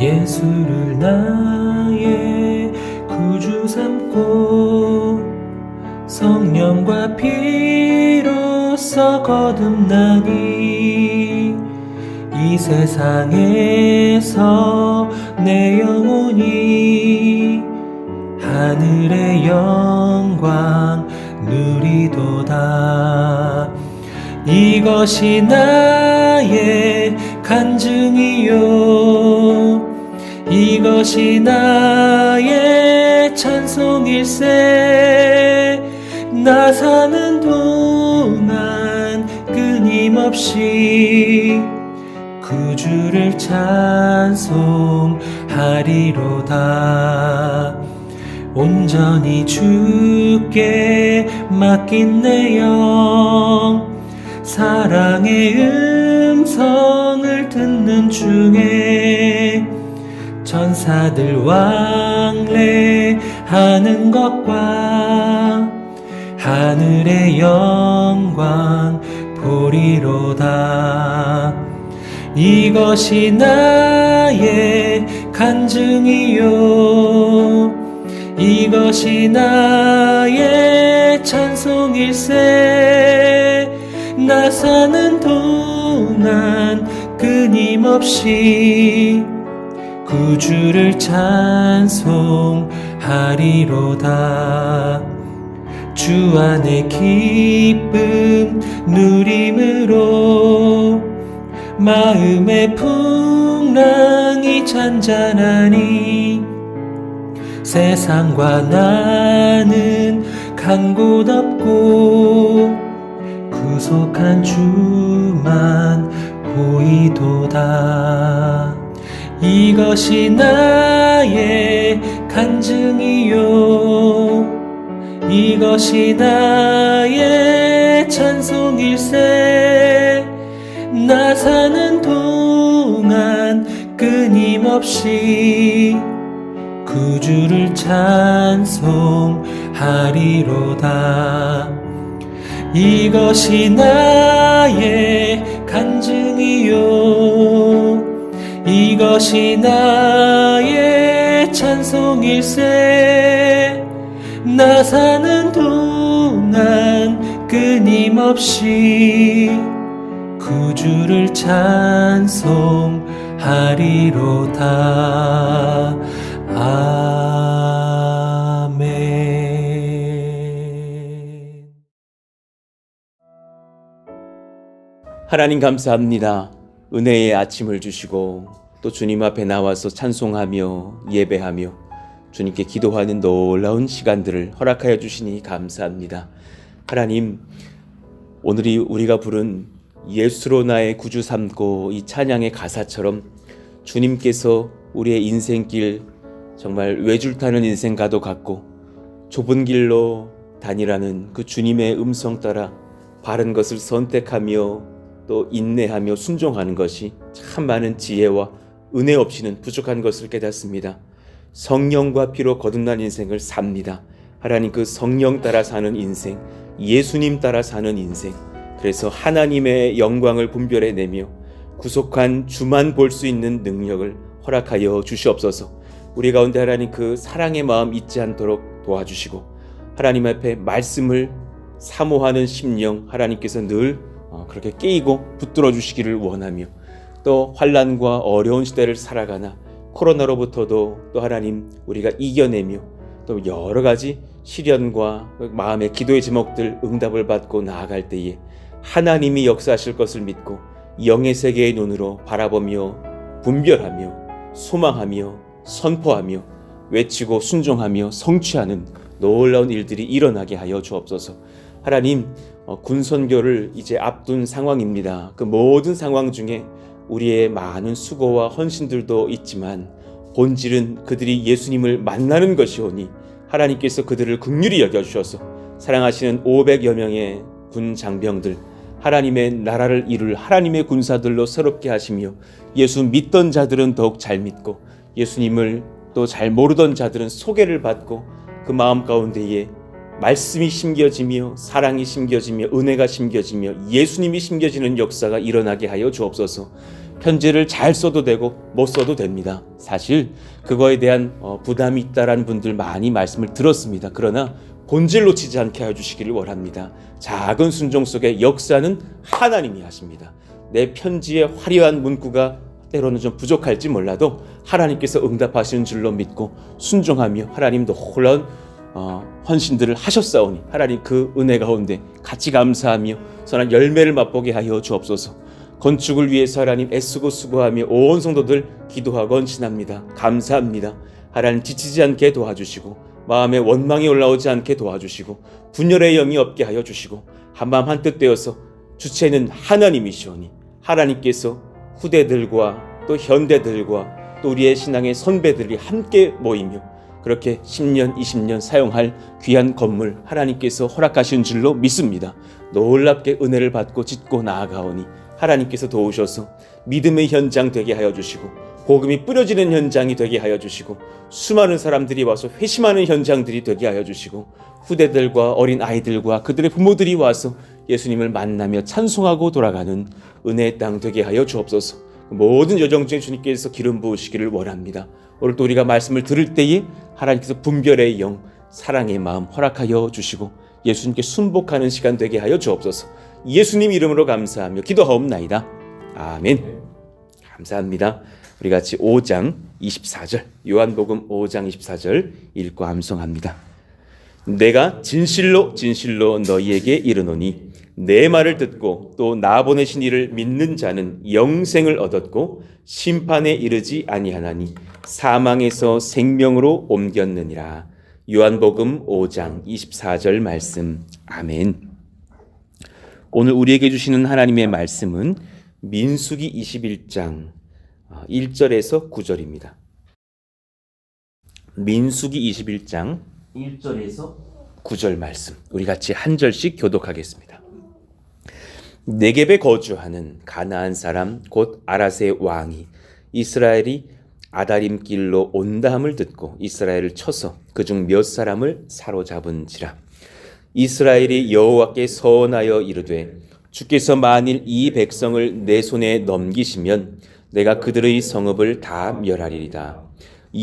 예수를 나의 구주 삼고 성령과 피로써 거듭나니 이 세상에서 내 영혼이 하늘의 영광 누리도다. 이것이 나의 간증이요 이것이 나의 찬송일세. 나 사는 동안 끊임없이 구주를 찬송하리로다. 온전히 주께 맡긴 내 영 사랑의 음성을 듣는 중에 천사들 왕래하는 것과 하늘의 영광 보리로다. 이것이 나의 간증이요 이것이 나의 찬송일세. 나 사는 동안 끊임없이 구주를 찬송하리로다. 주 안의 기쁨 누림으로 마음의 풍랑이 잔잔하니 세상과 나는 간 곳 없고 구속한 주만 보이도다. 이것이 나의 간증이요 이것이 나의 찬송일세. 나 사는 동안 끊임없이 구주를 찬송하리로다. 이것이 나의 간증이요 이것이 나의 찬송일세. 나 사는 동안 끊임없이 구주를 찬송하리로다. 아멘. 하나님 감사합니다. 은혜의 아침을 주시고 또 주님 앞에 나와서 찬송하며 예배하며 주님께 기도하는 놀라운 시간들을 허락하여 주시니 감사합니다. 하나님, 오늘이 우리가 부른 예수로 나의 구주 삼고 이 찬양의 가사처럼 주님께서 우리의 인생길 정말 외줄 타는 인생 가도 같고 좁은 길로 다니라는 그 주님의 음성 따라 바른 것을 선택하며 또 인내하며 순종하는 것이 참 많은 지혜와 은혜 없이는 부족한 것을 깨닫습니다. 성령과 피로 거듭난 인생을 삽니다. 하나님, 그 성령 따라 사는 인생, 예수님 따라 사는 인생, 그래서 하나님의 영광을 분별해내며 구속한 주만 볼 수 있는 능력을 허락하여 주시옵소서. 우리 가운데 하나님 그 사랑의 마음 잊지 않도록 도와주시고 하나님 앞에 말씀을 사모하는 심령 하나님께서 늘 그렇게 깨이고 붙들어 주시기를 원하며 또 환난과 어려운 시대를 살아가나 코로나로부터도 또 하나님 우리가 이겨내며 또 여러 가지 시련과 마음의 기도의 제목들 응답을 받고 나아갈 때에 하나님이 역사하실 것을 믿고 영의 세계의 눈으로 바라보며 분별하며 소망하며 선포하며 외치고 순종하며 성취하는 놀라운 일들이 일어나게 하여 주옵소서. 하나님, 군선교를 이제 앞둔 상황입니다. 그 모든 상황 중에 우리의 많은 수고와 헌신들도 있지만 본질은 그들이 예수님을 만나는 것이오니 하나님께서 그들을 긍휼히 여겨주셔서 사랑하시는 500여 명의 군 장병들, 하나님의 나라를 이룰 하나님의 군사들로 새롭게 하시며 예수 믿던 자들은 더욱 잘 믿고 예수님을 또 잘 모르던 자들은 소개를 받고 그 마음 가운데에 말씀이 심겨지며 사랑이 심겨지며 은혜가 심겨지며 예수님이 심겨지는 역사가 일어나게 하여 주옵소서. 편지를 잘 써도 되고 못 써도 됩니다. 사실 그거에 대한 부담이 있다라는 분들 많이 말씀을 들었습니다. 그러나 본질 놓치지 않게 해주시기를 원합니다. 작은 순종 속에 역사는 하나님이 하십니다. 내 편지의 화려한 문구가 때로는 좀 부족할지 몰라도 하나님께서 응답하시는 줄로 믿고 순종하며 하나님 놀라운 헌신들을 하셨사오니 하나님 그 은혜 가운데 같이 감사하며 선한 열매를 맛보게 하여 주옵소서. 건축을 위해서 하나님 애쓰고 수고하며 온 성도들 기도하고 헌신합니다. 감사합니다. 하나님 지치지 않게 도와주시고 마음에 원망이 올라오지 않게 도와주시고 분열의 영이 없게 하여 주시고 한마음 한뜻 되어서 주체는 하나님이시오니 하나님께서 후대들과 또 현대들과 또 우리의 신앙의 선배들이 함께 모이며 그렇게 10년, 20년 사용할 귀한 건물 하나님께서 허락하신 줄로 믿습니다. 놀랍게 은혜를 받고 짓고 나아가오니 하나님께서 도우셔서 믿음의 현장 되게 하여 주시고 복음이 뿌려지는 현장이 되게 하여 주시고 수많은 사람들이 와서 회심하는 현장들이 되게 하여 주시고 후대들과 어린 아이들과 그들의 부모들이 와서 예수님을 만나며 찬송하고 돌아가는 은혜의 땅 되게 하여 주옵소서. 모든 여정 중에 주님께서 기름 부으시기를 원합니다. 오늘 또 우리가 말씀을 들을 때에 하나님께서 분별의 영, 사랑의 마음 허락하여 주시고 예수님께 순복하는 시간 되게 하여 주옵소서. 예수님 이름으로 감사하며 기도하옵나이다. 아멘. 감사합니다. 우리 같이 5장 24절 요한복음 5장 24절 읽고 암송합니다. 내가 진실로 진실로 너희에게 이르노니 내 말을 듣고 또 나 보내신 이를 믿는 자는 영생을 얻었고 심판에 이르지 아니하나니 사망에서 생명으로 옮겼느니라. 요한복음 5장 24절 말씀. 아멘. 오늘 우리에게 주시는 하나님의 말씀은 민수기 21장 1절에서 9절입니다. 민수기 21장 1절에서 9절 말씀. 우리 같이 한 절씩 교독하겠습니다. 네겝에 거주하는 가나안 사람 곧 아랏의 왕이 이스라엘이 아다림 길로 온다함을 듣고 이스라엘을 쳐서 그중 몇 사람을 사로잡은지라. 이스라엘이 여호와께 서원하여 이르되 주께서 만일 이 백성을 내 손에 넘기시면 내가 그들의 성읍을 다 멸하리이다.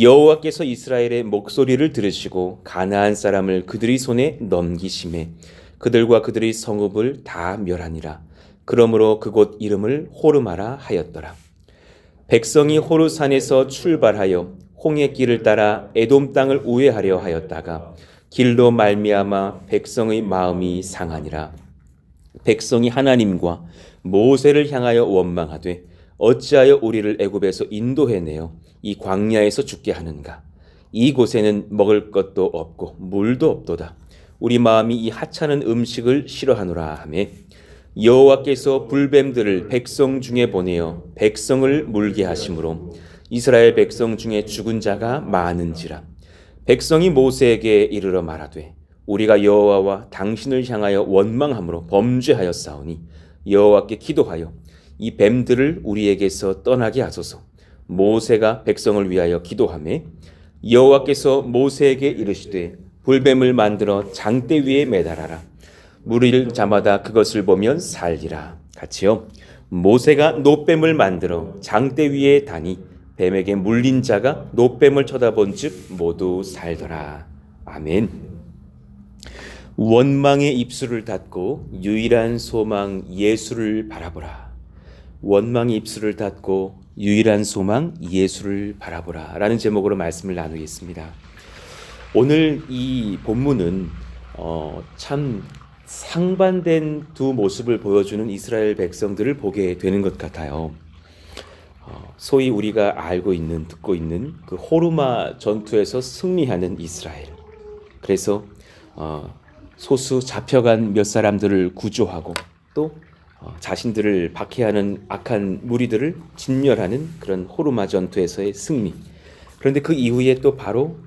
여호와께서 이스라엘의 목소리를 들으시고 가나안 사람을 그들의 손에 넘기심에 그들과 그들의 성읍을 다 멸하니라. 그러므로 그곳 이름을 호르마라 하였더라. 백성이 호르산에서 출발하여 홍해 길을 따라 에돔 땅을 우회하려 하였다가 길로 말미암아 백성의 마음이 상하니라. 백성이 하나님과 모세를 향하여 원망하되 어찌하여 우리를 애굽에서 인도해내어 이 광야에서 죽게 하는가. 이곳에는 먹을 것도 없고 물도 없도다. 우리 마음이 이 하찮은 음식을 싫어하노라 하매 여호와께서 불뱀들을 백성 중에 보내어 백성을 물게 하심으로 이스라엘 백성 중에 죽은 자가 많은지라. 백성이 모세에게 이르러 말하되 우리가 여호와와 당신을 향하여 원망함으로 범죄하였사오니 여호와께 기도하여 이 뱀들을 우리에게서 떠나게 하소서. 모세가 백성을 위하여 기도하매 여호와께서 모세에게 이르시되 불뱀을 만들어 장대 위에 매달아라. 물을 자마다 그것을 보면 살리라. 같이요. 모세가 놋뱀을 만들어 장대 위에 다니 뱀에게 물린 자가 놋뱀을 쳐다본 즉 모두 살더라. 아멘. 원망의 입술을 닫고 유일한 소망 예수를 바라보라. 원망의 입술을 닫고 유일한 소망 예수를 바라보라 라는 제목으로 말씀을 나누겠습니다. 오늘 이 본문은 참 상반된 두 모습을 보여주는 이스라엘 백성들을 보게 되는 것 같아요. 소위 우리가 알고 있는 듣고 있는 그 호르마 전투에서 승리하는 이스라엘. 그래서 소수 잡혀간 몇 사람들을 구조하고 또 자신들을 박해하는 악한 무리들을 진멸하는 그런 호르마 전투에서의 승리. 그런데 그 이후에 또 바로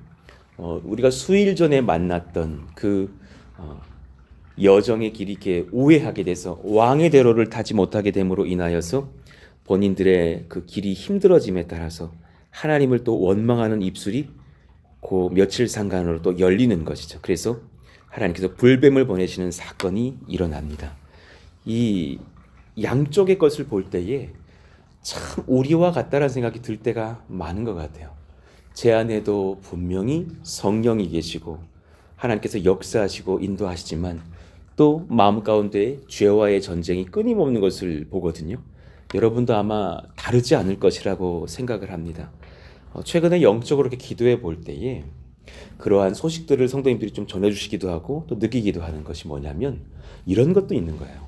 우리가 수일 전에 만났던 그 여정의 길이 이렇게 우회하게 돼서 왕의 대로를 타지 못하게 됨으로 인하여서 본인들의 그 길이 힘들어짐에 따라서 하나님을 또 원망하는 입술이 그 며칠 상간으로 또 열리는 것이죠. 그래서 하나님께서 불뱀을 보내시는 사건이 일어납니다. 이 양쪽의 것을 볼 때에 참 우리와 같다라는 생각이 들 때가 많은 것 같아요. 제 안에도 분명히 성령이 계시고 하나님께서 역사하시고 인도하시지만 또 마음 가운데 죄와의 전쟁이 끊임없는 것을 보거든요. 여러분도 아마 다르지 않을 것이라고 생각을 합니다. 최근에 영적으로 이렇게 기도해 볼 때에 그러한 소식들을 성도님들이 좀 전해주시기도 하고 또 느끼기도 하는 것이 뭐냐면 이런 것도 있는 거예요.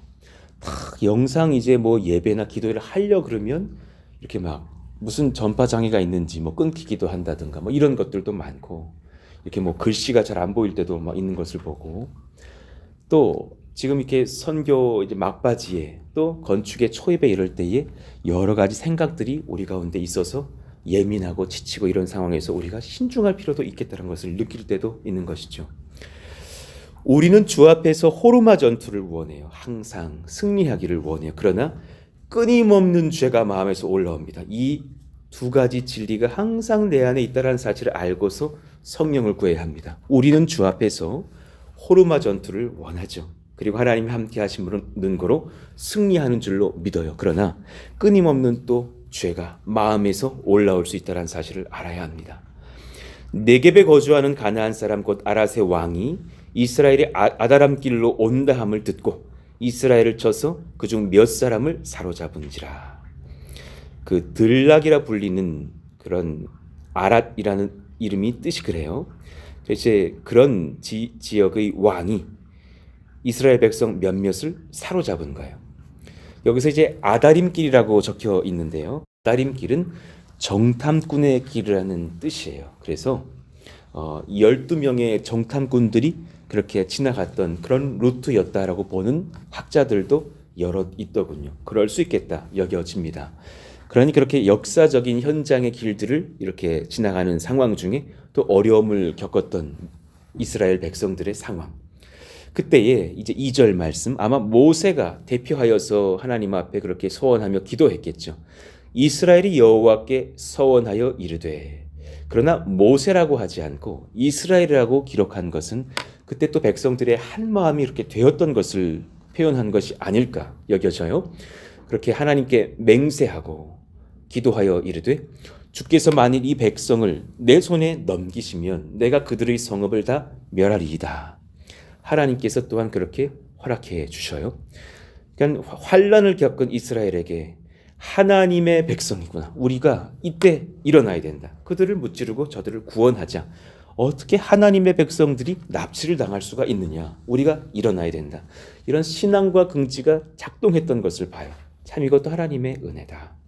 딱 영상 이제 뭐 예배나 기도를 하려 그러면 이렇게 막 무슨 전파 장애가 있는지 뭐 끊기기도 한다든가 뭐 이런 것들도 많고 이렇게 뭐 글씨가 잘 안 보일 때도 막 있는 것을 보고 또 지금 이렇게 선교 이제 막바지에 또 건축의 초입에 이럴 때에 여러 가지 생각들이 우리 가운데 있어서 예민하고 지치고 이런 상황에서 우리가 신중할 필요도 있겠다는 것을 느낄 때도 있는 것이죠. 우리는 주 앞에서 호르마 전투를 원해요. 항상 승리하기를 원해요. 그러나 끊임없는 죄가 마음에서 올라옵니다. 이 두 가지 진리가 항상 내 안에 있다는 사실을 알고서 성령을 구해야 합니다. 우리는 주 앞에서 호르마 전투를 원하죠. 그리고 하나님이 함께 하시는 거로 승리하는 줄로 믿어요. 그러나 끊임없는 또 죄가 마음에서 올라올 수 있다는 사실을 알아야 합니다. 네겝에 거주하는 가나안 사람 곧 아랏의 왕이 이스라엘의 아다람길로 온다 함을 듣고 이스라엘을 쳐서 그중 몇 사람을 사로잡은지라. 그 들락이라 불리는 그런 아랏이라는 이름이 뜻이 그래요. 이제 그런 지역의 왕이 이스라엘 백성 몇몇을 사로잡은 거예요. 여기서 이제 아다림길이라고 적혀 있는데요. 아다림길은 정탐꾼의 길이라는 뜻이에요. 그래서 12명의 정탐꾼들이 그렇게 지나갔던 그런 루트였다라고 보는 학자들도 여럿 있더군요. 그럴 수 있겠다 여겨집니다. 그러니 그렇게 역사적인 현장의 길들을 이렇게 지나가는 상황 중에 또 어려움을 겪었던 이스라엘 백성들의 상황. 그때에 이제 2절 말씀 아마 모세가 대표하여서 하나님 앞에 그렇게 소원하며 기도했겠죠. 이스라엘이 여호와께 서원하여 이르되. 그러나 모세라고 하지 않고 이스라엘이라고 기록한 것은 그때 또 백성들의 한 마음이 이렇게 되었던 것을 표현한 것이 아닐까 여겨져요. 그렇게 하나님께 맹세하고 기도하여 이르되 주께서 만일 이 백성을 내 손에 넘기시면 내가 그들의 성읍을 다 멸하리이다. 하나님께서 또한 그렇게 허락해 주셔요. 그러니까 환난을 겪은 이스라엘에게 하나님의 백성이구나. 우리가 이때 일어나야 된다. 그들을 무찌르고 저들을 구원하자. 어떻게 하나님의 백성들이 납치를 당할 수가 있느냐. 우리가 일어나야 된다. 이런 신앙과 긍지가 작동했던 것을 봐요. 참 이것도 하나님의 은혜다.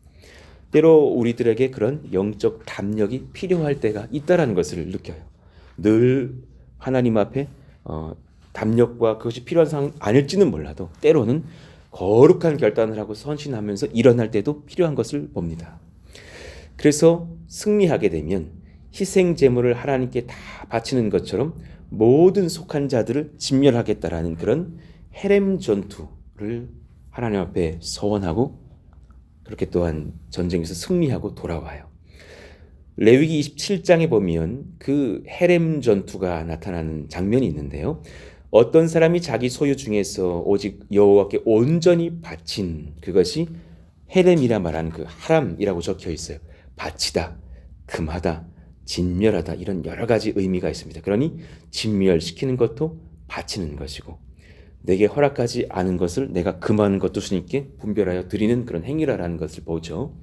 때로 우리들에게 그런 영적 담력이 필요할 때가 있다라는 것을 느껴요. 늘 하나님 앞에 담력과 그것이 필요한 상황 아닐지는 몰라도 때로는 거룩한 결단을 하고 선신하면서 일어날 때도 필요한 것을 봅니다. 그래서 승리하게 되면 희생 제물을 하나님께 다 바치는 것처럼 모든 속한 자들을 진멸하겠다라는 그런 헤렘 전투를 하나님 앞에 서원하고 그렇게 또한 전쟁에서 승리하고 돌아와요. 레위기 27장에 보면 그 헤렘 전투가 나타나는 장면이 있는데요. 어떤 사람이 자기 소유 중에서 오직 여호와께 온전히 바친 그것이 헤렘이라 말하는 그 하람이라고 적혀 있어요. 바치다, 금하다, 진멸하다 이런 여러 가지 의미가 있습니다. 그러니 진멸시키는 것도 바치는 것이고 내게 허락하지 않은 것을 내가 금하는 것도 주님께 분별하여 드리는 그런 행위라는 것을 보죠.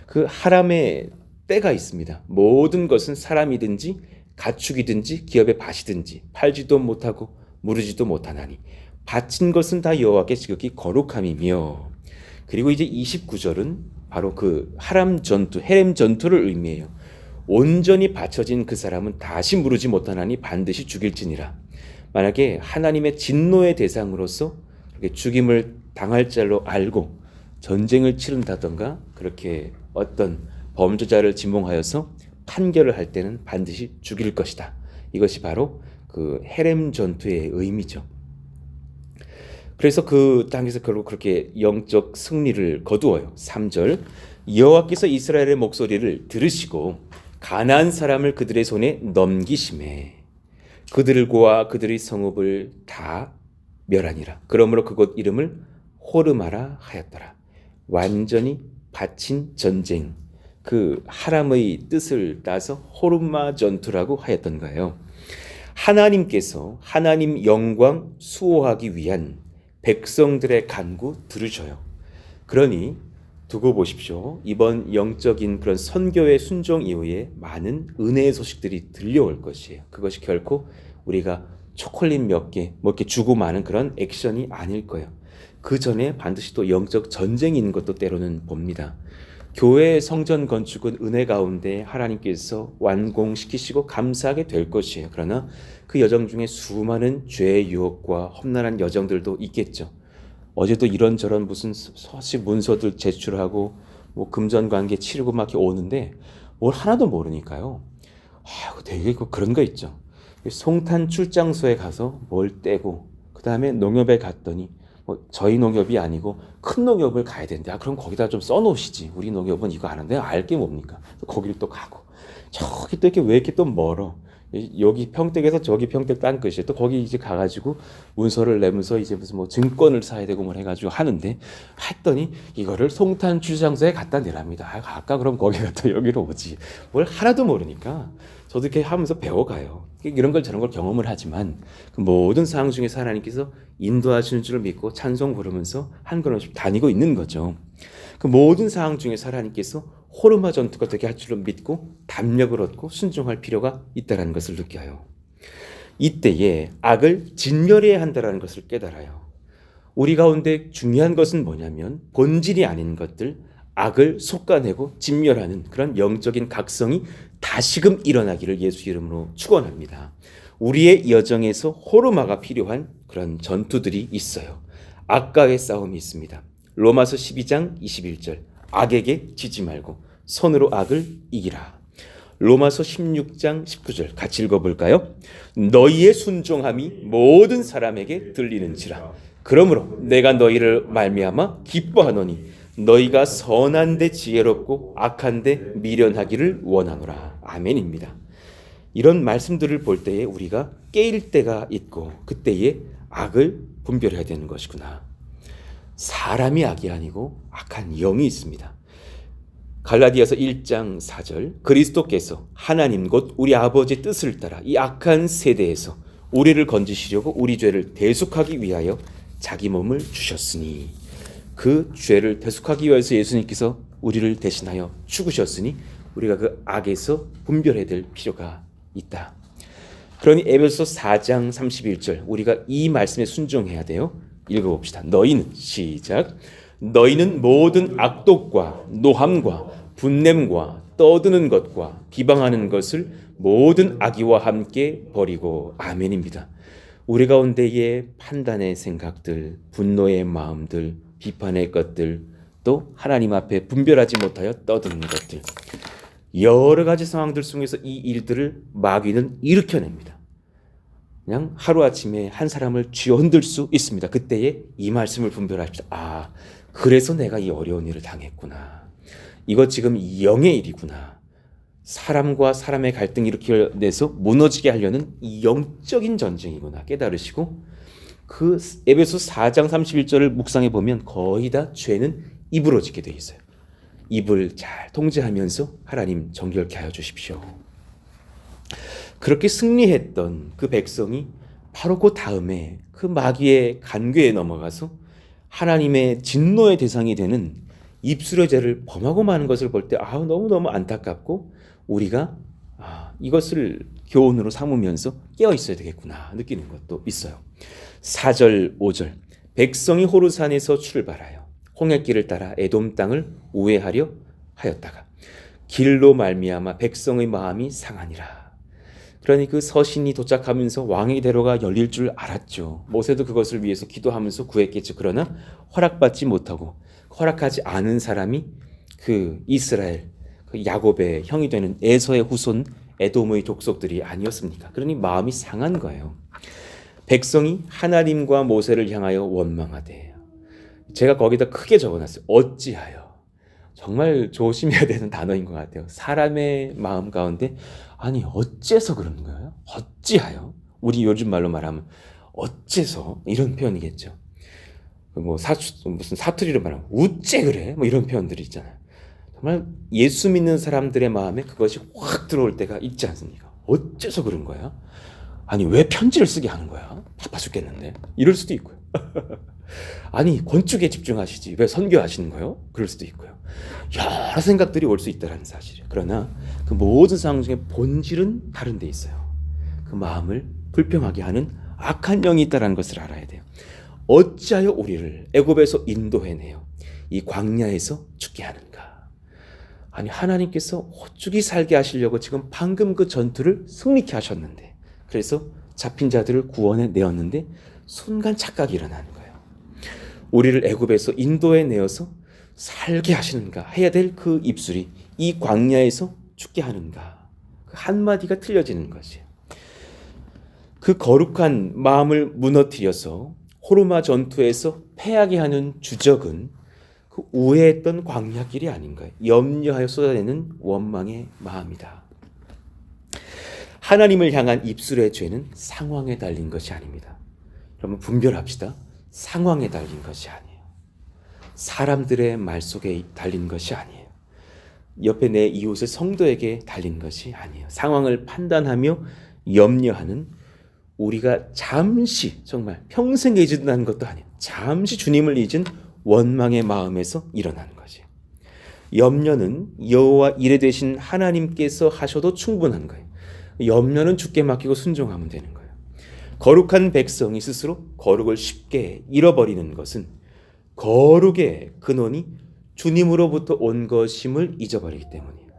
그 하람의 때가 있습니다. 모든 것은 사람이든지 가축이든지 기업의 밭이든지 팔지도 못하고 무르지도 못하나니 바친 것은 다 여호와께 지극히 거룩함이며. 그리고 이제 29절은 바로 그 하람 전투, 헤렘 전투를 의미해요. 온전히 바쳐진 그 사람은 다시 무르지 못하나니 반드시 죽일지니라. 만약에 하나님의 진노의 대상으로서 죽임을 당할 줄로 알고 전쟁을 치른다던가 그렇게 어떤 범죄자를 지목하여서 판결을 할 때는 반드시 죽일 것이다. 이것이 바로 그 헤렘 전투의 의미죠. 그래서 그 땅에서 결국 그렇게 영적 승리를 거두어요. 3절 여호와께서 이스라엘의 목소리를 들으시고 가나안 사람을 그들의 손에 넘기심에 그들과 그들의 성읍을 다 멸하니라. 그러므로 그곳 이름을 호르마라 하였더라. 완전히 바친 전쟁, 그 하람의 뜻을 따서 호르마 전투라고 하였던 거예요. 하나님께서 하나님 영광 수호하기 위한 백성들의 간구 들으셔요. 그러니 두고 보십시오. 이번 영적인 그런 선교의 순종 이후에 많은 은혜의 소식들이 들려올 것이에요. 그것이 결코 우리가 초콜릿 몇 개, 뭐 이렇게 주고 마는 그런 액션이 아닐 거예요. 그 전에 반드시 또 영적 전쟁이 있는 것도 때로는 봅니다. 교회의 성전 건축은 은혜 가운데 하나님께서 완공시키시고 감사하게 될 것이에요. 그러나 그 여정 중에 수많은 죄의 유혹과 험난한 여정들도 있겠죠. 어제도 이런저런 무슨 서식 문서들 제출하고 뭐 금전관계 치르고 막 이렇게 오는데 뭘 하나도 모르니까요. 되게 그런 거 있죠. 송탄 출장소에 가서 뭘 떼고 그 다음에 농협에 갔더니 저희 농협이 아니고 큰 농협을 가야 되는데 그럼 거기다 좀 써놓으시지. 우리 농협은 이거 아는데 알게 뭡니까? 거기를 또 가고 저기 또 이렇게 왜 이렇게 또 멀어? 여기 평택에서 저기 평택 딴 끝이에요. 또 거기 이제 가가지고 문서를 내면서 이제 무슨 뭐 증권을 사야 되고 뭘 해가지고 하는데 했더니 이거를 송탄 출장소에 갖다 내랍니다. 아까 그럼 거기 갔다 여기로 오지. 뭘 하나도 모르니까 저도 이렇게 하면서 배워가요. 이런 걸 저런 걸 경험을 하지만 그 모든 상황 중에서 하나님께서 인도하시는 줄을 믿고 찬송 부르면서 한 걸음씩 다니고 있는 거죠. 그 모든 상황 중에서 하나님께서 호르마 전투가 되게 할 줄을 믿고 담력을 얻고 순종할 필요가 있다는 것을 느껴요. 이때에 악을 진멸해야 한다는 것을 깨달아요. 우리 가운데 중요한 것은 뭐냐면 본질이 아닌 것들, 악을 솎아내고 진멸하는 그런 영적인 각성이 다시금 일어나기를 예수 이름으로 축원합니다. 우리의 여정에서 호르마가 필요한 그런 전투들이 있어요. 악과의 싸움이 있습니다. 로마서 12장 21절 악에게 지지 말고 선으로 악을 이기라. 로마서 16장 19절 같이 읽어볼까요? 너희의 순종함이 모든 사람에게 들리는지라. 그러므로 내가 너희를 말미암아 기뻐하노니 너희가 선한데 지혜롭고 악한데 미련하기를 원하노라. 아멘입니다. 이런 말씀들을 볼 때에 우리가 깨일 때가 있고 그때에 악을 분별해야 되는 것이구나. 사람이 악이 아니고 악한 영이 있습니다. 갈라디아서 1장 4절 그리스도께서 하나님 곧 우리 아버지의 뜻을 따라 이 악한 세대에서 우리를 건지시려고 우리 죄를 대속하기 위하여 자기 몸을 주셨으니 그 죄를 대속하기 위해서 예수님께서 우리를 대신하여 죽으셨으니 우리가 그 악에서 분별해야 될 필요가 있다. 그러니 에베소 4장 31절 우리가 이 말씀에 순종해야 돼요. 읽어봅시다. 너희는 시작. 너희는 모든 악독과 노함과 분냄과 떠드는 것과 비방하는 것을 모든 악의와 함께 버리고 아멘입니다. 우리 가운데의 판단의 생각들, 분노의 마음들, 비판의 것들, 또 하나님 앞에 분별하지 못하여 떠드는 것들, 여러 가지 상황들 속에서 이 일들을 마귀는 일으켜냅니다. 그냥 하루아침에 한 사람을 쥐어흔들 수 있습니다. 그때에 이 말씀을 분별합시다. 그래서 내가 이 어려운 일을 당했구나. 이거 지금 영의 일이구나. 사람과 사람의 갈등을 일으켜내서 무너지게 하려는 이 영적인 전쟁이구나 깨달으시고 그 에베소 4장 31절을 묵상해 보면 거의 다 죄는 입으로 짓게 돼 있어요. 입을 잘 통제하면서 하나님 정결케 하여 주십시오. 그렇게 승리했던 그 백성이 바로 그 다음에 그 마귀의 간궤에 넘어가서 하나님의 진노의 대상이 되는 입술의 죄를 범하고 마는 것을 볼 때 너무너무 안타깝고 우리가 이것을 교훈으로 삼으면서 깨어 있어야 되겠구나 느끼는 것도 있어요. 4절 5절 백성이 호르산에서 출발하여 홍해길을 따라 에돔 땅을 우회하려 하였다가 길로 말미암아 백성의 마음이 상하니라. 그러니 그 서신이 도착하면서 왕의 대로가 열릴 줄 알았죠. 모세도 그것을 위해서 기도하면서 구했겠죠. 그러나 허락받지 못하고 허락하지 않은 사람이 그 이스라엘 그 야곱의 형이 되는 에서의 후손 에돔의 족속들이 아니었습니까? 그러니 마음이 상한 거예요. 백성이 하나님과 모세를 향하여 원망하되 제가 거기다 크게 적어놨어요. 어찌하여. 정말 조심해야 되는 단어인 것 같아요. 사람의 마음 가운데 어째서 그러는 거예요? 어찌하여. 우리 요즘 말로 말하면 어째서 이런 표현이겠죠. 무슨 사투리로 말하면 우째 그래? 이런 표현들이 있잖아요. 정말 예수 믿는 사람들의 마음에 그것이 확 들어올 때가 있지 않습니까? 어째서 그런 거야? 아니 왜 편지를 쓰게 하는 거야? 바빠 죽겠는데. 이럴 수도 있고요. 아니 건축에 집중하시지 왜 선교하시는 거요? 그럴 수도 있고요. 여러 생각들이 올 수 있다는 사실이에요. 그러나 그 모든 상황 중에 본질은 다른 데 있어요. 그 마음을 불평하게 하는 악한 영이 있다는 것을 알아야 돼요. 어찌하여 우리를 애굽에서 인도해내요 이 광야에서 죽게 하는가? 아니 하나님께서 호죽이 살게 하시려고 지금 방금 그 전투를 승리케 하셨는데, 그래서 잡힌 자들을 구원해 내었는데 순간 착각이 일어나는 거예요. 우리를 애굽에서 인도해 내어서 살게 하시는가 해야 될 그 입술이 이 광야에서 죽게 하는가, 그 한마디가 틀려지는 것이에요. 그 거룩한 마음을 무너뜨려서 호르마 전투에서 패하게 하는 주적은 그 우회했던 광야길이 아닌가요? 염려하여 쏟아내는 원망의 마음이다. 하나님을 향한 입술의 죄는 상황에 달린 것이 아닙니다. 여러분 분별합시다. 상황에 달린 것이 아니에요. 사람들의 말 속에 달린 것이 아니에요. 옆에 내 이웃의 성도에게 달린 것이 아니에요. 상황을 판단하며 염려하는, 우리가 잠시, 정말 평생 잊은다는 것도 아니에요. 잠시 주님을 잊은 원망의 마음에서 일어나는 거죠. 염려는 여호와 이레 되신 하나님께서 하셔도 충분한 거예요. 염려는 주께 맡기고 순종하면 되는 거예요. 거룩한 백성이 스스로 거룩을 쉽게 잃어버리는 것은 거룩의 근원이 주님으로부터 온 것임을 잊어버리기 때문이에요.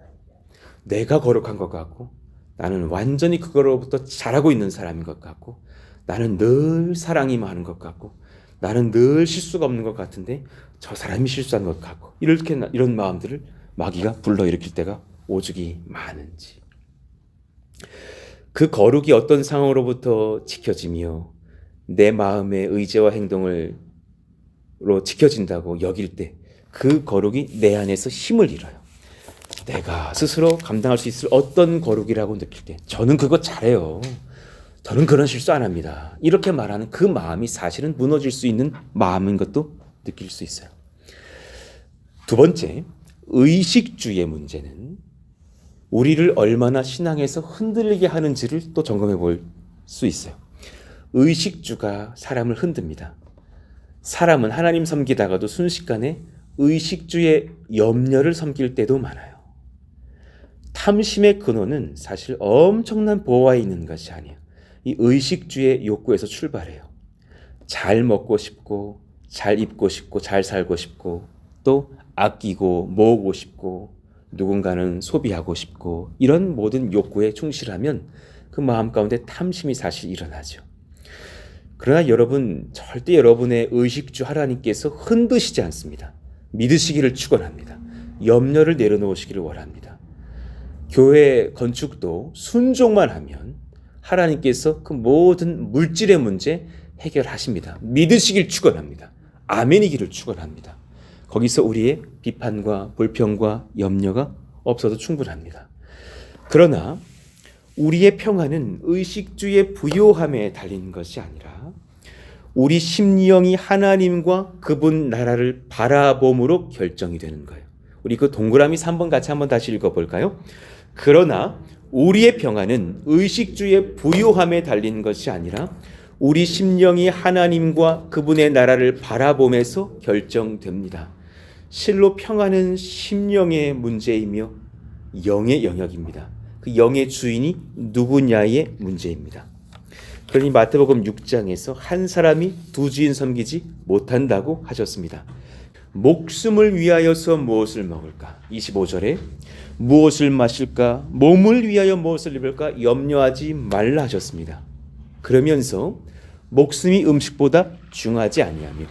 내가 거룩한 것 같고, 나는 완전히 그거로부터 자라고 있는 사람인 것 같고, 나는 늘 사랑이 많은 것 같고, 나는 늘 실수가 없는 것 같은데 저 사람이 실수한 것 같고, 이런 마음들을 마귀가 불러일으킬 때가 오죽이 많은지. 그 거룩이 어떤 상황으로부터 지켜지며 내 마음의 의지와 행동으로 지켜진다고 여길 때 그 거룩이 내 안에서 힘을 잃어요. 내가 스스로 감당할 수 있을 어떤 거룩이라고 느낄 때 저는 그거 잘해요. 저는 그런 실수 안 합니다. 이렇게 말하는 그 마음이 사실은 무너질 수 있는 마음인 것도 느낄 수 있어요. 두 번째, 의식주의 문제는 우리를 얼마나 신앙에서 흔들리게 하는지를 또 점검해 볼 수 있어요. 의식주가 사람을 흔듭니다. 사람은 하나님 섬기다가도 순식간에 의식주의 염려를 섬길 때도 많아요. 탐심의 근원은 사실 엄청난 보호에 있는 것이 아니에요. 이 의식주의 욕구에서 출발해요. 잘 먹고 싶고, 잘 입고 싶고, 잘 살고 싶고, 또 아끼고 모으고 싶고, 누군가는 소비하고 싶고, 이런 모든 욕구에 충실하면 그 마음 가운데 탐심이 사실 일어나죠. 그러나 여러분, 절대 여러분의 의식주 하나님께서 흔드시지 않습니다. 믿으시기를 축원합니다. 염려를 내려놓으시기를 원합니다. 교회 건축도 순종만 하면 하나님께서 그 모든 물질의 문제 해결하십니다. 믿으시길 축원합니다. 아멘이기를 축원합니다. 거기서 우리의 비판과 불평과 염려가 없어도 충분합니다. 그러나 우리의 평안은 의식주의 부요함에 달린 것이 아니라 우리 심령이 하나님과 그분 나라를 바라봄으로 결정이 되는 거예요. 우리 그 동그라미 3번 같이 한번 다시 읽어볼까요? 그러나 우리의 평안은 의식주의 부요함에 달린 것이 아니라 우리 심령이 하나님과 그분의 나라를 바라봄에서 결정됩니다. 실로 평안은 심령의 문제이며 영의 영역입니다. 그 영의 주인이 누구냐의 문제입니다. 그러니 마태복음 6장에서 한 사람이 두 주인 섬기지 못한다고 하셨습니다. 목숨을 위하여서 무엇을 먹을까? 25절에 무엇을 마실까? 몸을 위하여 무엇을 입을까? 염려하지 말라 하셨습니다. 그러면서 목숨이 음식보다 중하지 아니하며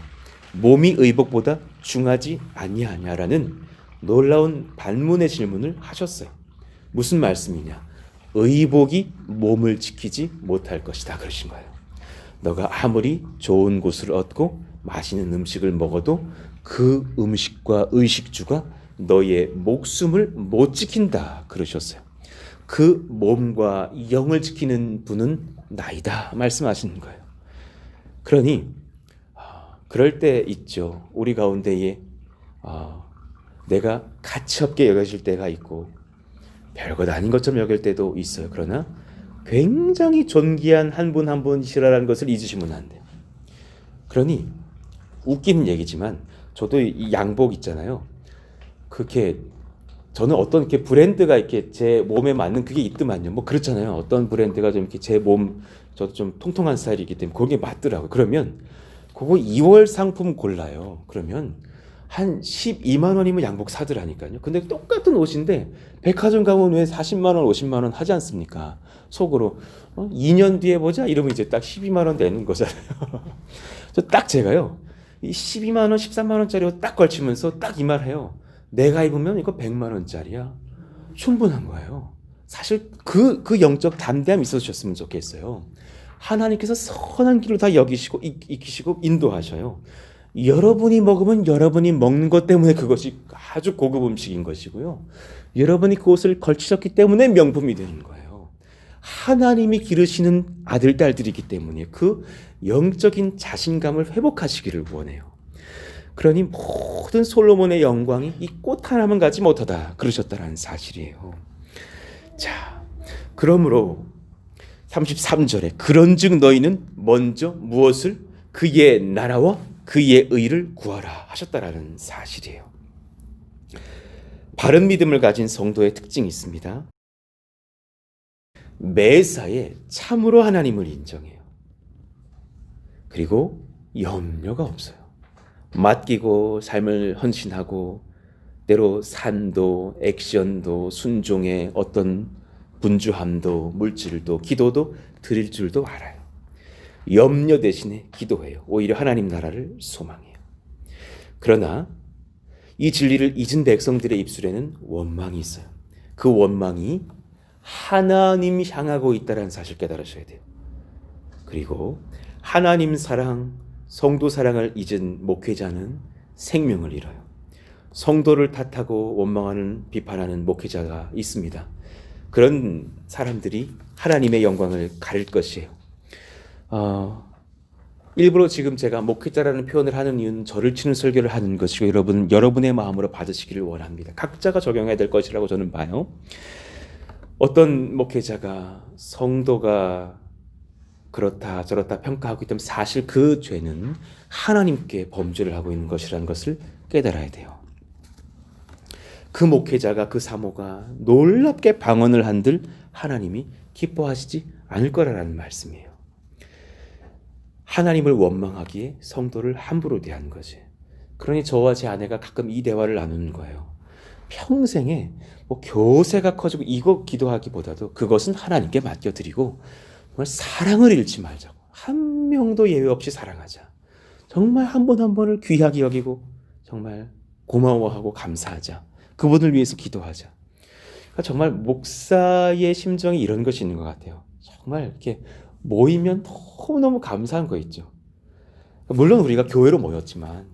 몸이 의복보다 중하지 아니하냐라는 놀라운 반문의 질문을 하셨어요. 무슨 말씀이냐? 의복이 몸을 지키지 못할 것이다 그러신 거예요. 너가 아무리 좋은 곳을 얻고 맛있는 음식을 먹어도 그 음식과 의식주가 너의 목숨을 못 지킨다 그러셨어요. 그 몸과 영을 지키는 분은 나이다 말씀하시는 거예요. 그러니 그럴 때 있죠. 우리 가운데에 내가 가치없게 여겨질 때가 있고 별것 아닌 것처럼 여길 때도 있어요. 그러나 굉장히 존귀한 한 분 한 분이시라는 것을 잊으시면 안 돼요. 그러니 웃기는 얘기지만 저도 이 양복 있잖아요. 그렇게 저는 어떤 이렇게 브랜드가 이렇게 제 몸에 맞는 그게 있더만요. 뭐 그렇잖아요. 어떤 브랜드가 좀 이렇게 제 몸, 저도 좀 통통한 스타일이기 때문에 그게 맞더라고요. 그러면 그거 2월 상품 골라요. 그러면 한 12만 원이면 양복 사더라니까요. 근데 똑같은 옷인데 백화점 가면 왜 40만 원, 50만 원 하지 않습니까? 속으로 2년 뒤에 보자 이러면 이제 딱 12만 원 되는 거잖아요. 저 딱 제가요. 이 12만 원, 13만 원짜리 옷 딱 걸치면서 딱 이 말 해요. 내가 입으면 이거 100만 원짜리야. 충분한 거예요. 사실 그 영적 담대함이 있으셨으면 좋겠어요. 하나님께서 선한 길로 다 여기시고 익히시고 인도하셔요. 여러분이 먹으면 여러분이 먹는 것 때문에 그것이 아주 고급 음식인 것이고요. 여러분이 그것을 걸치셨기 때문에 명품이 되는 거예요. 하나님이 기르시는 아들, 딸들이기 때문에 그 영적인 자신감을 회복하시기를 원해요. 그러니 모든 솔로몬의 영광이 이 꽃 하나만 가지 못하다 그러셨다는 사실이에요. 자, 그러므로 33절에 그런즉 너희는 먼저 무엇을? 그의 나라와 그의 의를 구하라 하셨다라는 사실이에요. 바른 믿음을 가진 성도의 특징이 있습니다. 매사에 참으로 하나님을 인정해요. 그리고 염려가 없어요. 맡기고 삶을 헌신하고 때로 산도 액션도 순종의 어떤 분주함도 물질도 기도도 드릴 줄도 알아요. 염려 대신에 기도해요. 오히려 하나님 나라를 소망해요. 그러나 이 진리를 잊은 백성들의 입술에는 원망이 있어요. 그 원망이 하나님 향하고 있다는 사실 깨달으셔야 돼요. 그리고 하나님 사랑, 성도 사랑을 잊은 목회자는 생명을 잃어요. 성도를 탓하고 원망하는 비판하는 목회자가 있습니다. 그런 사람들이 하나님의 영광을 가릴 것이에요. 일부러 지금 제가 목회자라는 표현을 하는 이유는 저를 치는 설교를 하는 것이고 여러분의 마음으로 받으시기를 원합니다. 각자가 적용해야 될 것이라고 저는 봐요. 어떤 목회자가 성도가 그렇다 저렇다 평가하고 있다면 사실 그 죄는 하나님께 범죄를 하고 있는 것이라는 것을 깨달아야 돼요. 그 목회자가 그 사모가 놀랍게 방언을 한들 하나님이 기뻐하시지 않을 거라는 말씀이에요. 하나님을 원망하기에 성도를 함부로 대한 거지. 그러니 저와 제 아내가 가끔 이 대화를 나누는 거예요. 평생에 뭐 교세가 커지고 이거 기도하기보다도 그것은 하나님께 맡겨드리고 정말 사랑을 잃지 말자고. 한 명도 예외 없이 사랑하자. 정말 한 번 한 번을 귀하게 여기고 정말 고마워하고 감사하자. 그분을 위해서 기도하자. 그러니까 정말 목사의 심정이 이런 것이 있는 것 같아요. 정말 이렇게 모이면 너무너무 감사한 거 있죠. 물론 우리가 교회로 모였지만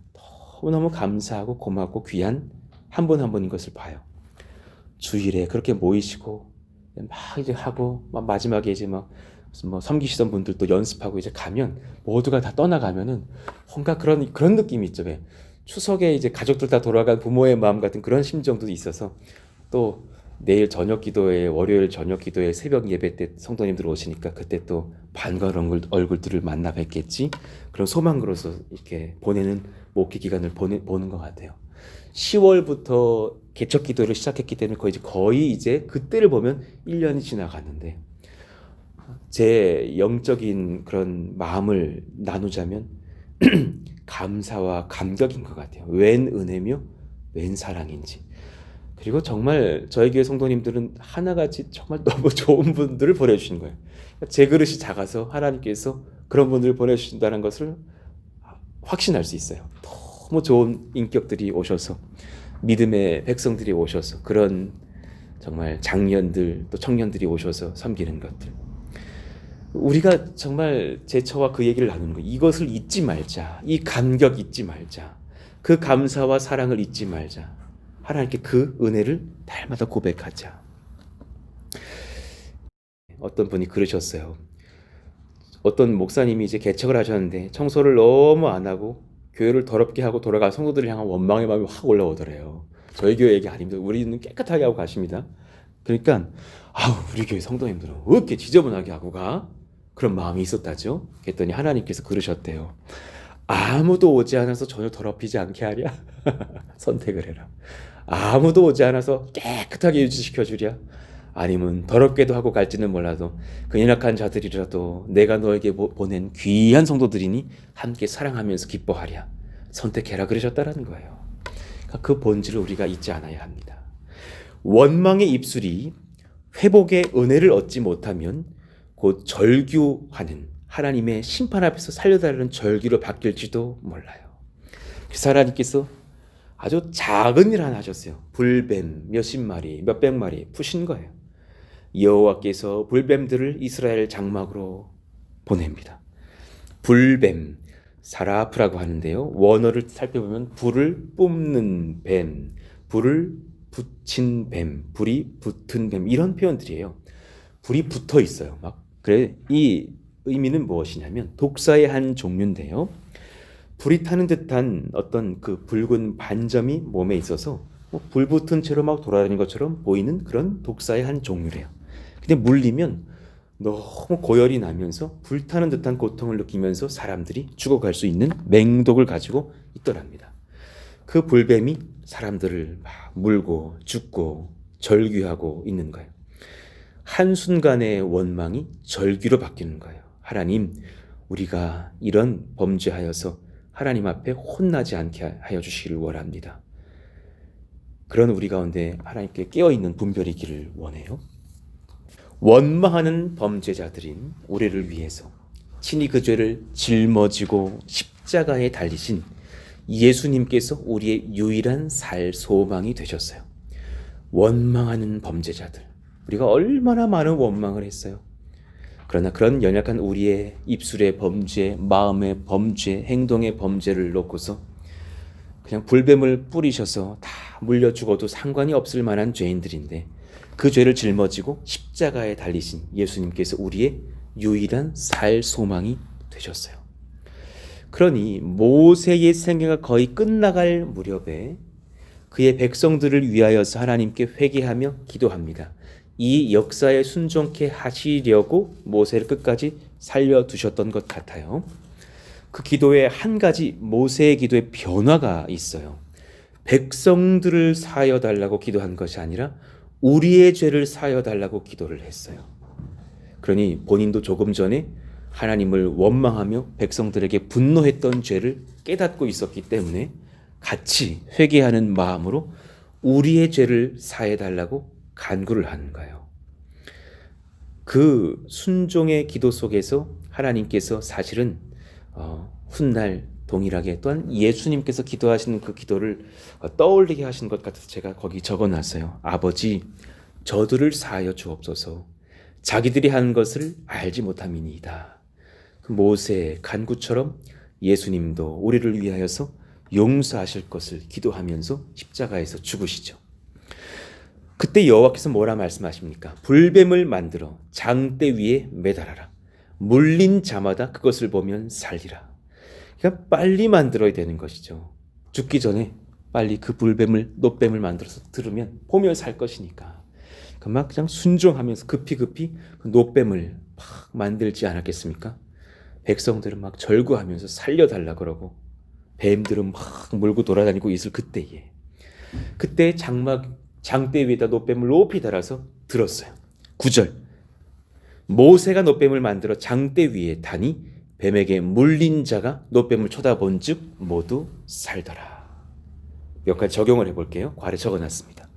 너무너무 감사하고 고맙고 귀한 한 분 한 분인 것을 봐요. 주일에 그렇게 모이시고 막 이제 하고 막 마지막에 이제 막 뭐 섬기시던 분들도 연습하고 이제 가면 모두가 다 떠나가면은 뭔가 그런 느낌이 있죠. 왜? 추석에 이제 가족들 다 돌아간 부모의 마음 같은 그런 심정도 있어서 또 내일 저녁 기도회, 월요일 저녁 기도회, 새벽 예배 때 성도님들 오시니까 그때 또 반가운 얼굴들을 만나 뵙겠지. 그런 소망으로서 이렇게 보내는 목회 기간을 보는 것 같아요. 10월부터 개척 기도를 시작했기 때문에 거의 이제 그때를 보면 1년이 지나갔는데 제 영적인 그런 마음을 나누자면 감사와 감격인 것 같아요. 웬 은혜며 웬 사랑인지. 그리고 정말 저희 교회 성도님들은 하나같이 정말 너무 좋은 분들을 보내주신 거예요. 제 그릇이 작아서 하나님께서 그런 분들을 보내주신다는 것을 확신할 수 있어요. 너무 좋은 인격들이 오셔서 믿음의 백성들이 오셔서 그런 정말 장년들 또 청년들이 오셔서 섬기는 것들. 우리가 정말 제처와 그 얘기를 나누는 거예요. 이것을 잊지 말자. 이 감격 잊지 말자. 그 감사와 사랑을 잊지 말자. 하나님께 그 은혜를 날마다 고백하자. 어떤 분이 그러셨어요. 어떤 목사님이 이제 개척을 하셨는데 청소를 너무 안 하고 교회를 더럽게 하고 돌아간 성도들을 향한 원망의 마음이 확 올라오더래요. 저희 교회 얘기 아닙니다. 우리는 깨끗하게 하고 가십니다. 그러니까 우리 교회 성도님들은 왜 이렇게 지저분하게 하고 가? 그런 마음이 있었다죠. 그랬더니 하나님께서 그러셨대요. 아무도 오지 않아서 전혀 더럽히지 않게 하랴. 선택을 해라. 아무도 오지 않아서 깨끗하게 유지시켜 주랴. 아니면 더럽게도 하고 갈지는 몰라도 그 연약한 자들이라도 내가 너에게 보낸 귀한 성도들이니 함께 사랑하면서 기뻐하랴. 선택해라 그러셨다라는 거예요. 그러니까 그 본질을 우리가 잊지 않아야 합니다. 원망의 입술이 회복의 은혜를 얻지 못하면 곧 절규하는 하나님의 심판 앞에서 살려달라는 절규로 바뀔지도 몰라요. 그래서 하나님께서 아주 작은 일 하나 하셨어요. 불뱀 몇십 마리, 몇백 마리 푸신 거예요. 여호와께서 불뱀들을 이스라엘 장막으로 보냅니다. 불뱀, 사라프라고 하는데요. 원어를 살펴보면 불을 뿜는 뱀, 불을 붙인 뱀, 불이 붙은 뱀 이런 표현들이에요. 불이 붙어 있어요. 그래 이 의미는 무엇이냐면 독사의 한 종류인데요. 불이 타는 듯한 어떤 그 붉은 반점이 몸에 있어서 불 붙은 채로 막 돌아다니는 것처럼 보이는 그런 독사의 한 종류래요. 근데 물리면 너무 고열이 나면서 불타는 듯한 고통을 느끼면서 사람들이 죽어갈 수 있는 맹독을 가지고 있더랍니다. 그 불뱀이 사람들을 막 물고 죽고 절규하고 있는 거예요. 한순간의 원망이 절규로 바뀌는 거예요. 하나님, 우리가 이런 범죄하여서 하나님 앞에 혼나지 않게 하여 주시기를 원합니다. 그런 우리 가운데 하나님께 깨어있는 분별이기를 원해요. 원망하는 범죄자들인 우리를 위해서 친히 그 죄를 짊어지고 십자가에 달리신 예수님께서 우리의 유일한 살 소망이 되셨어요. 원망하는 범죄자들, 우리가 얼마나 많은 원망을 했어요. 그러나 그런 연약한 우리의 입술의 범죄, 마음의 범죄, 행동의 범죄를 놓고서 그냥 불뱀을 뿌리셔서 다 물려 죽어도 상관이 없을 만한 죄인들인데 그 죄를 짊어지고 십자가에 달리신 예수님께서 우리의 유일한 살 소망이 되셨어요. 그러니 모세의 생애가 거의 끝나갈 무렵에 그의 백성들을 위하여서 하나님께 회개하며 기도합니다. 이 역사에 순종케 하시려고 모세를 끝까지 살려두셨던 것 같아요. 그 기도에 한 가지 모세의 기도에 변화가 있어요. 백성들을 사하여 달라고 기도한 것이 아니라 우리의 죄를 사하여 달라고 기도를 했어요. 그러니 본인도 조금 전에 하나님을 원망하며 백성들에게 분노했던 죄를 깨닫고 있었기 때문에 같이 회개하는 마음으로 우리의 죄를 사해 달라고 간구를 하는 거예요. 그 순종의 기도 속에서 하나님께서 사실은 훗날 동일하게 또한 예수님께서 기도하시는 그 기도를 떠올리게 하신 것 같아서 제가 거기 적어놨어요. 아버지, 저들을 사하여 주옵소서. 자기들이 하는 것을 알지 못함이니이다. 그 모세의 간구처럼 예수님도 우리를 위하여서 용서하실 것을 기도하면서 십자가에서 죽으시죠. 그때 여호와께서 뭐라 말씀하십니까? 불뱀을 만들어 장대 위에 매달아라. 물린 자마다 그것을 보면 살리라. 그러니까 빨리 만들어야 되는 것이죠. 죽기 전에 빨리 그 불뱀을, 노뱀을 만들어서 들으면 보면 살 것이니까. 막 그냥 순종하면서 급히 그 노뱀을 막 만들지 않았겠습니까? 백성들은 막 절구하면서 살려달라 그러고 뱀들은 막 물고 돌아다니고 있을 그때에 그때 장대 위에다 노뱀을 높이 달아서 들었어요. 9절 모세가 노뱀을 만들어 장대 위에 다니 뱀에게 물린 자가 노뱀을 쳐다본 즉 모두 살더라. 몇 가지 적용을 해볼게요. 괄에 적어놨습니다.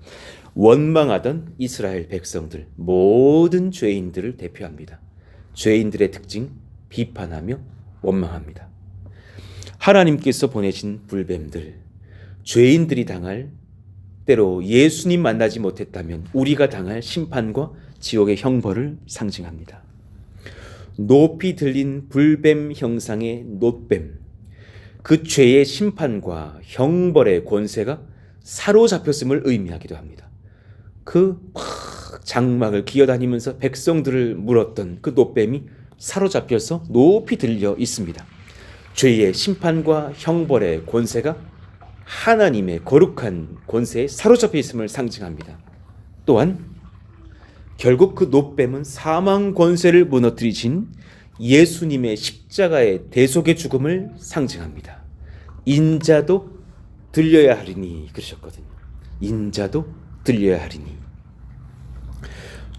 원망하던 이스라엘 백성들, 모든 죄인들을 대표합니다. 죄인들의 특징, 비판하며 원망합니다. 하나님께서 보내신 불뱀들, 죄인들이 당할, 때로 예수님 만나지 못했다면 우리가 당할 심판과 지옥의 형벌을 상징합니다. 높이 들린 불뱀 형상의 놋뱀, 그 죄의 심판과 형벌의 권세가 사로잡혔음을 의미하기도 합니다. 그 장막을 기어다니면서 백성들을 물었던 그 놋뱀이 사로잡혀서 높이 들려 있습니다. 죄의 심판과 형벌의 권세가 하나님의 거룩한 권세에 사로잡혀 있음을 상징합니다. 또한 결국 그 노뱀은 사망 권세를 무너뜨리신 예수님의 십자가의 대속의 죽음을 상징합니다. 인자도 들려야 하리니 그러셨거든요. 인자도 들려야 하리니.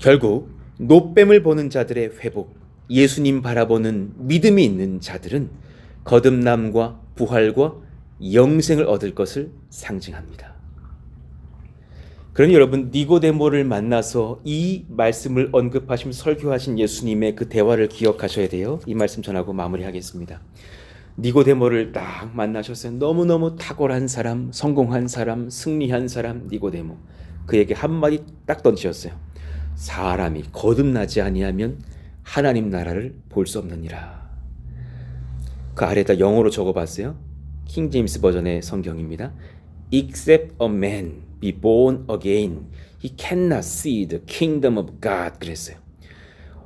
결국 노뱀을 보는 자들의 회복, 예수님 바라보는 믿음이 있는 자들은 거듭남과 부활과 영생을 얻을 것을 상징합니다. 그러니 여러분, 니고데모를 만나서 이 말씀을 언급하시면서 설교하신 예수님의 그 대화를 기억하셔야 돼요. 이 말씀 전하고 마무리하겠습니다. 니고데모를 딱 만나셨어요. 너무너무 탁월한 사람, 성공한 사람, 승리한 사람 니고데모. 그에게 한마디 딱 던지셨어요. 사람이 거듭나지 아니하면 하나님 나라를 볼 수 없느니라. 그 아래에다 영어로 적어봤어요. 킹 제임스 버전의 성경입니다. Except a man be born again, he cannot see the kingdom of God. 그랬어요.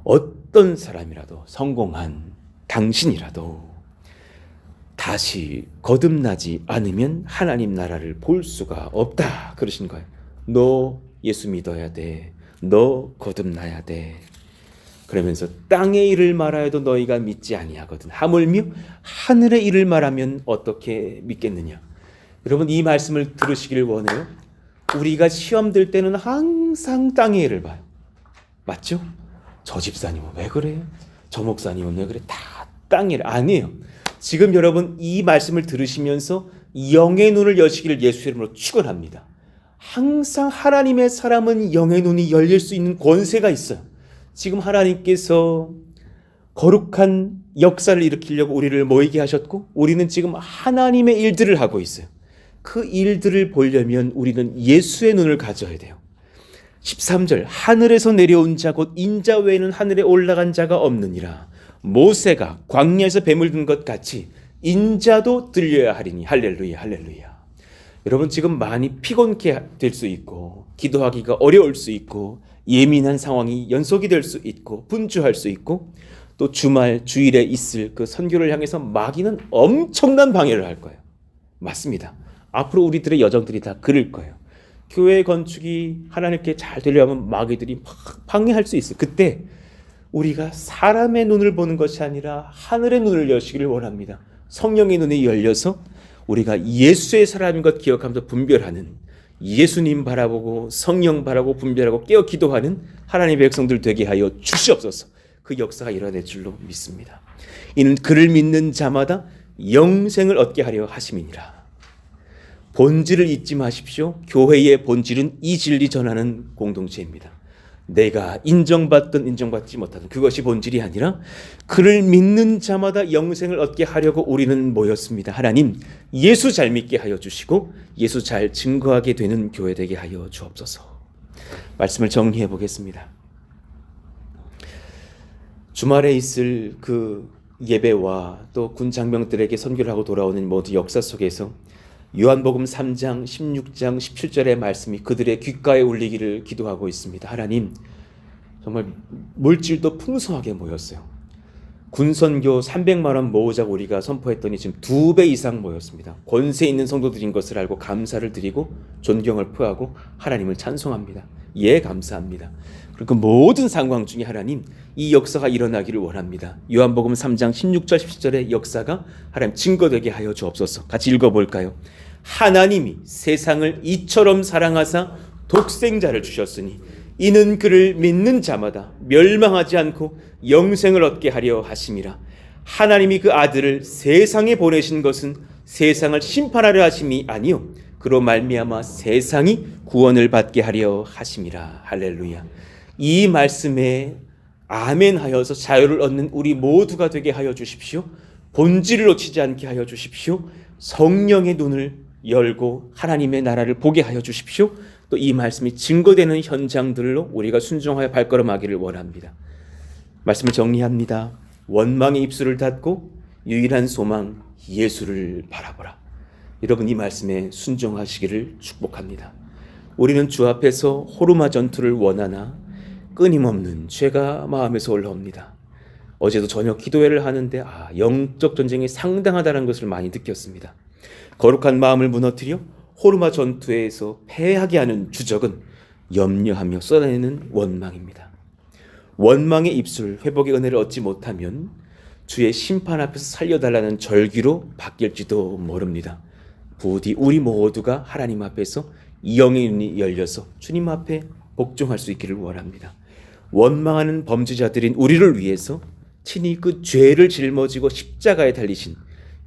어떤 사람이라도, 성공한 당신이라도 다시 거듭나지 않으면 하나님 나라를 볼 수가 없다. 그러신 거예요. 너 예수 믿어야 돼. 너 거듭나야 돼. 그러면서 땅의 일을 말하여도 너희가 믿지 아니하거든. 하물며 하늘의 일을 말하면 어떻게 믿겠느냐. 여러분, 이 말씀을 들으시길 원해요. 우리가 시험 들 때는 항상 땅의 일을 봐요. 맞죠? 저 집사님은 왜 그래요? 저 목사님은 왜 그래? 다 땅의 일 아니에요. 지금 여러분 이 말씀을 들으시면서 영의 눈을 여시기를 예수 이름으로 축원합니다. 항상 하나님의 사람은 영의 눈이 열릴 수 있는 권세가 있어요. 지금 하나님께서 거룩한 역사를 일으키려고 우리를 모이게 하셨고 우리는 지금 하나님의 일들을 하고 있어요. 그 일들을 보려면 우리는 예수의 눈을 가져야 돼요. 13절 하늘에서 내려온 자 곧 인자 외에는 하늘에 올라간 자가 없느니라. 모세가 광야에서 뱀을 든 것 같이 인자도 들려야 하리니. 할렐루야 할렐루야. 여러분 지금 많이 피곤케 될 수 있고 기도하기가 어려울 수 있고 예민한 상황이 연속이 될 수 있고 분주할 수 있고 또 주일에 있을 그 선교를 향해서 마귀는 엄청난 방해를 할 거예요. 맞습니다. 앞으로 우리들의 여정들이 다 그럴 거예요. 교회 건축이 하나님께 잘 되려면 마귀들이 막 방해할 수 있어요. 그때 우리가 사람의 눈을 보는 것이 아니라 하늘의 눈을 여시기를 원합니다. 성령의 눈이 열려서 우리가 예수의 사람인 것 기억하면서 분별하는, 예수님 바라보고 성령 바라보고 분별하고 깨어 기도하는 하나님의 백성들 되게 하여 주시옵소서. 그 역사가 일어날 줄로 믿습니다. 이는 그를 믿는 자마다 영생을 얻게 하려 하심이니라. 본질을 잊지 마십시오. 교회의 본질은 이 진리 전하는 공동체입니다. 내가 인정받든 인정받지 못하든 그것이 본질이 아니라 그를 믿는 자마다 영생을 얻게 하려고 우리는 모였습니다. 하나님, 예수 잘 믿게 하여 주시고 예수 잘 증거하게 되는 교회 되게 하여 주옵소서. 말씀을 정리해 보겠습니다. 주말에 있을 그 예배와 또 군 장병들에게 선교를 하고 돌아오는 모든 역사 속에서 요한복음 3장 16장 17절의 말씀이 그들의 귓가에 울리기를 기도하고 있습니다. 하나님, 정말 물질도 풍성하게 모였어요. 군선교 300만 원 모으자고 우리가 선포했더니 지금 2배 이상 모였습니다. 권세 있는 성도들인 것을 알고 감사를 드리고 존경을 표하고 하나님을 찬송합니다. 예, 감사합니다. 그리고 모든 상황 중에 하나님, 이 역사가 일어나기를 원합니다. 요한복음 3장 16절 17절의 역사가 하나님 증거되게 하여 주옵소서. 같이 읽어볼까요? 하나님이 세상을 이처럼 사랑하사 독생자를 주셨으니 이는 그를 믿는 자마다 멸망하지 않고 영생을 얻게 하려 하심이라. 하나님이 그 아들을 세상에 보내신 것은 세상을 심판하려 하심이 아니요 그로 말미암아 세상이 구원을 받게 하려 하심이라. 할렐루야. 이 말씀에 아멘하여서 자유를 얻는 우리 모두가 되게 하여 주십시오. 본질을 놓치지 않게 하여 주십시오. 성령의 눈을 열고 하나님의 나라를 보게 하여 주십시오. 또 이 말씀이 증거되는 현장들로 우리가 순종하여 발걸음하기를 원합니다. 말씀을 정리합니다. 원망의 입술을 닫고 유일한 소망 예수를 바라보라. 여러분 이 말씀에 순종하시기를 축복합니다. 우리는 주 앞에서 호르마 전투를 원하나 끊임없는 죄가 마음에서 올라옵니다. 어제도 저녁 기도회를 하는데 영적 전쟁이 상당하다는 것을 많이 느꼈습니다. 거룩한 마음을 무너뜨려 호르마 전투에서 패하게 하는 주적은 염려하며 쏟아내는 원망입니다. 원망의 입술, 회복의 은혜를 얻지 못하면 주의 심판 앞에서 살려달라는 절기로 바뀔지도 모릅니다. 부디 우리 모두가 하나님 앞에서 영의 눈이 열려서 주님 앞에 복종할 수 있기를 원합니다. 원망하는 범죄자들인 우리를 위해서 친히 그 죄를 짊어지고 십자가에 달리신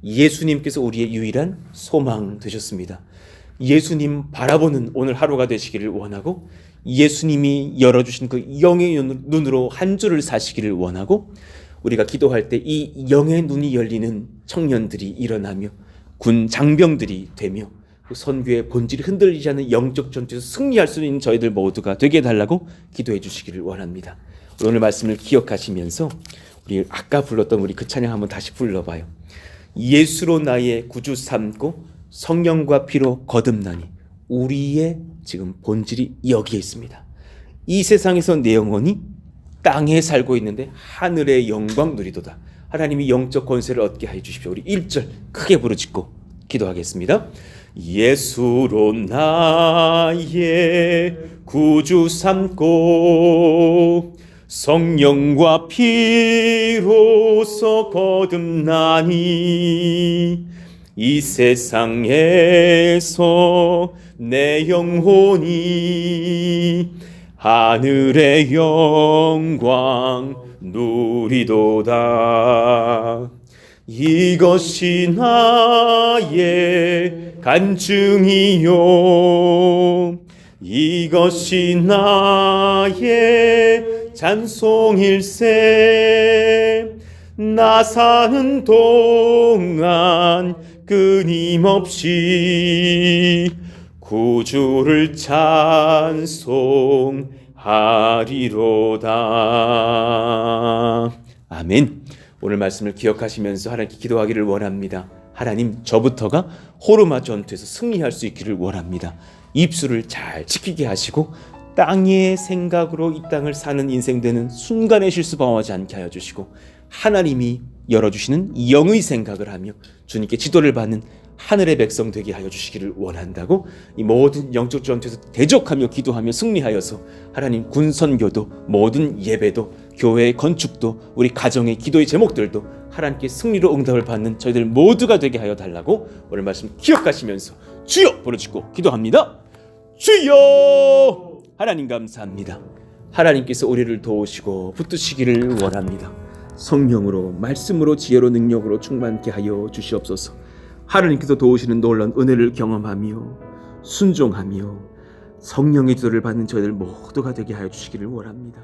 예수님께서 우리의 유일한 소망 되셨습니다. 예수님 바라보는 오늘 하루가 되시기를 원하고 예수님이 열어주신 그 영의 눈으로 한 주를 사시기를 원하고 우리가 기도할 때 이 영의 눈이 열리는 청년들이 일어나며 군 장병들이 되며 그 선교의 본질이 흔들리지 않는 영적 전투에서 승리할 수 있는 저희들 모두가 되게 해달라고 기도해 주시기를 원합니다. 오늘 말씀을 기억하시면서 우리 아까 불렀던 우리 그 찬양 한번 다시 불러봐요. 예수로 나의 구주 삼고 성령과 피로 거듭나니 우리의 지금 본질이 여기에 있습니다. 이 세상에서 내 영혼이 땅에 살고 있는데 하늘의 영광 누리도다. 하나님이 영적 권세를 얻게 해 주십시오. 우리 1절 크게 부르짖고 기도하겠습니다. 예수로 나의 구주 삼고 성령과 피로서 거듭나니 이 세상에서 내 영혼이 하늘의 영광 누리도다. 이것이 나의 간증이요 이것이 나의 찬송일세. 나 사는 동안 끊임없이 구주를 찬송하리로다. 아멘. 오늘 말씀을 기억하시면서 하나님께 기도하기를 원합니다. 하나님, 저부터가 호르마 전투에서 승리할 수 있기를 원합니다. 입술을 잘 지키게 하시고 땅의 생각으로 이 땅을 사는 인생 되는 순간의 실수 범하지 않게 하여 주시고 하나님이 열어주시는 영의 생각을 하며 주님께 지도를 받는 하늘의 백성 되게 하여 주시기를 원한다고 이 모든 영적 전투에서 대적하며 기도하며 승리하여서 하나님 군선교도 모든 예배도 교회의 건축도 우리 가정의 기도의 제목들도 하나님께 승리로 응답을 받는 저희들 모두가 되게 하여 달라고 오늘 말씀 기억하시면서 주여 부르짖고 기도합니다. 주여! 하나님 감사합니다. 하나님께서 우리를 도우시고 붙드시기를 원합니다. 성령으로 말씀으로 지혜로 능력으로 충만케 하여 주시옵소서. 하나님께서 도우시는 놀라운 은혜를 경험하며 순종하며 성령의 지도를 받는 저희들 모두가 되게 하여 주시기를 원합니다.